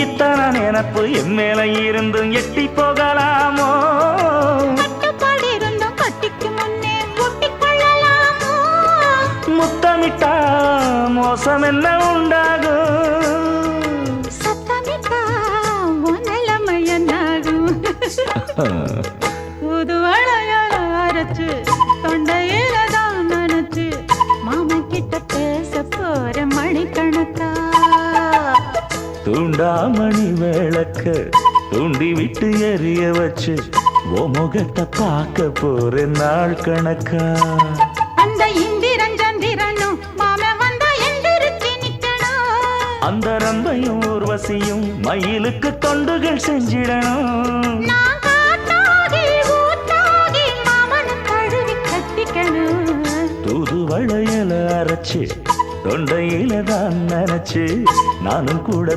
இத்தனை நினப்பு என் மேல இருந்தும் எட்டி போகலாமோ? கட்டுப்பாடு இருந்தும் கட்டிக்கு முன்னே ஒட்டிக்கொள்ளலாமோ? முத்தமிட்டா மோசம் என்ன உண்டாகும்? சத்தமிட்டா உன் நிலைமை என்னாகும்? புது வளையல அரைச்சு தொண்டையில தான் நினைச்சு மாமன் கிட்ட பேச போற மணிக்கணக்கா. தூண்டாமணி விளக்க தூண்டி விட்டு எரிய வச்சு ஓ முகத்தை பார்க்க போற நாள் கணக்கா. அந்த இந்திரன் சந்திரனும் மாமன் வந்தா எந்திரிச்சு நிக்கணும். அந்த ரம்பையும் ஊர்வசியும் மயிலுக்கு தொண்டுகள் செஞ்சிடணும். நான் காட்டாகி ஊட்டாகி மாமனை தழுவி கட்டிக்கணும். தூது வளையல அரைச்சு தொண்டையில தான் நினைச்சு நானும் கூட